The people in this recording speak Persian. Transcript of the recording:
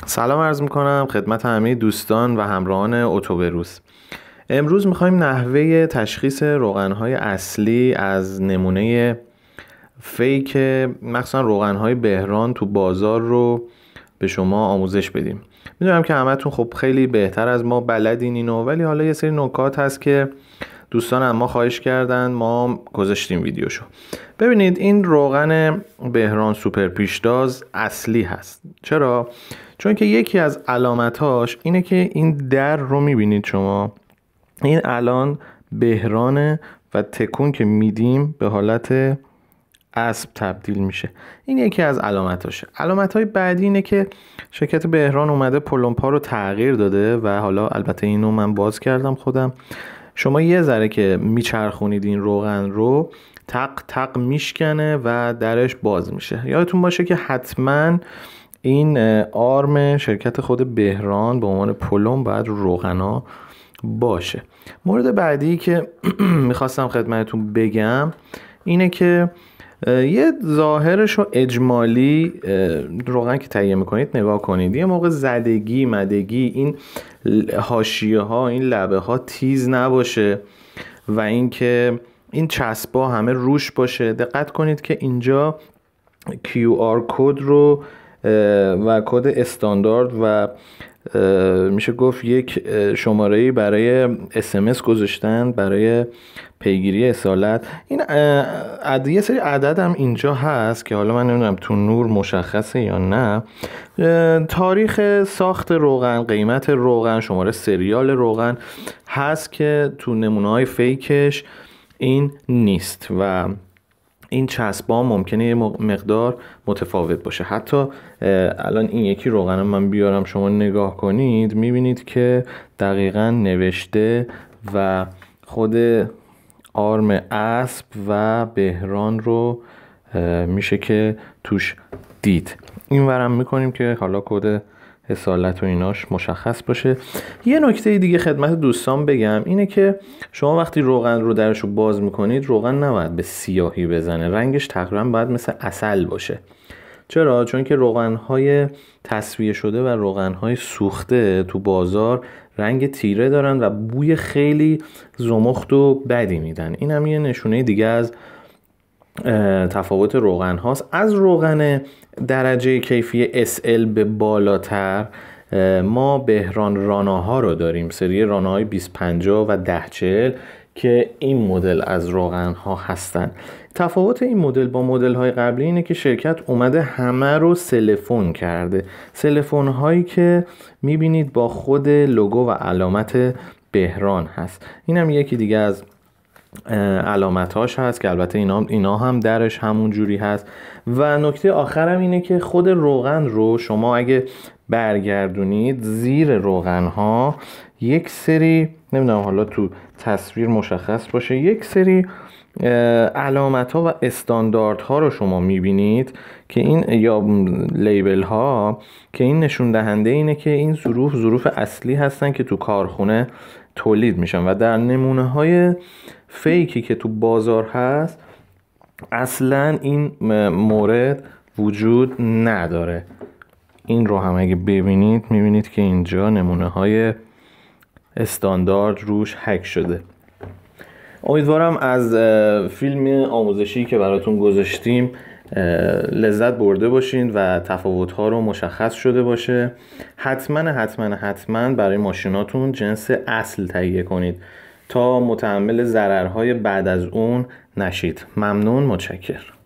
سلام عرض میکنم خدمت همه دوستان و همراهان اتوبروس. امروز میخوایم نحوه تشخیص روغنهای اصلی از نمونه فیک مخصوصا روغنهای بهران تو بازار رو به شما آموزش بدیم. میدونم که همتون خب خیلی بهتر از ما بلدین اینو، ولی حالا یه سری نکات هست که دوستان از ما خواهش کردن ما گذاشتیم ویدیوشو. ببینید این روغن بهران سوپر پیشتاز اصلی هست. چرا؟ چون که یکی از علامتاش اینه که این در رو میبینید شما، این الان بهرانه و تکون که میدیم به حالت اسب تبدیل میشه. این یکی از علامتاشه. علامتهای بعدی اینه که شرکت بهران اومده پلمپا رو تغییر داده و حالا البته اینو من باز کردم خودم. شما یه ذره که میچرخونید این روغن رو تق تق میشکنه و درش باز میشه. یادتون باشه که حتما این آرم شرکت خود بهران به عنوان پلم باید روغنا باشه. مورد بعدی که میخواستم خدمتتون بگم اینه که یه ظاهرش رو اجمالی روغن که تهیه میکنید نگاه کنید. یه موقع زدگی مدگی این حاشیه ها این لبه ها تیز نباشه و اینکه این چسبا همه روش باشه. دقت کنید که اینجا QR کد رو و کد استاندارد و میشه گفت یک شماره‌ای برای SMS گذاشتن برای پیگیری اصالت. این یه سری عدد هم اینجا هست که حالا من نمیدونم تو نور مشخصه یا نه. تاریخ ساخت روغن، قیمت روغن، شماره سریال روغن هست که تو نمونه‌های فیکش این نیست و این چسبا ممکنه یه مقدار متفاوت باشه. حتی الان این یکی روغن من بیارم شما نگاه کنید میبینید که دقیقاً نوشته و خود آرم اسب و بهران رو میشه که توش دید. این ورم میکنیم که حالا کد اصالت و ایناش مشخص باشه. یه نکته دیگه خدمت دوستان بگم اینه که شما وقتی روغن رو درش رو باز میکنید روغن نباید به سیاهی بزنه، رنگش تقریبا باید مثل عسل باشه. چرا؟ چون که روغنهای تصفیه شده و روغنهای سوخته تو بازار رنگ تیره دارن و بوی خیلی زمخت و بدی میدن. این هم یه نشونه دیگه از تفاوت روغن هاست. از روغن درجه کیفی SL به بالاتر ما بهران راناها رو داریم، سری راناهای 2050 و 1040 که این مدل از روغن ها هستن. تفاوت این مدل با مدل های قبلی اینه که شرکت اومده همه رو سلفون کرده، سلفون هایی که میبینید با خود لوگو و علامت بهران هست. این هم یکی دیگه از علامتاش هست که البته اینا هم درش همون جوری هست. و نکته آخرم اینه که خود روغن رو شما اگه برگردونید زیر روغن ها یک سری، نمیدونم حالا تو تصویر مشخص باشه، یک سری علامت ها و استاندارد ها رو شما میبینید که این یا لیبل ها که این نشون دهنده اینه که این ظروف اصلی هستن که تو کارخونه تولید میشن و در نمونه های فیکی که تو بازار هست اصلا این مورد وجود نداره. این رو هم اگه ببینید میبینید که اینجا نمونه های استاندارد روش هک شده. امیدوارم از فیلم آموزشی که براتون گذاشتیم لذت برده باشین و تفاوت‌ها رو مشخص شده باشه. حتما برای ماشیناتون جنس اصل تهیه کنید تا متحمل ضررهای بعد از اون نشید. ممنون، متشکرم.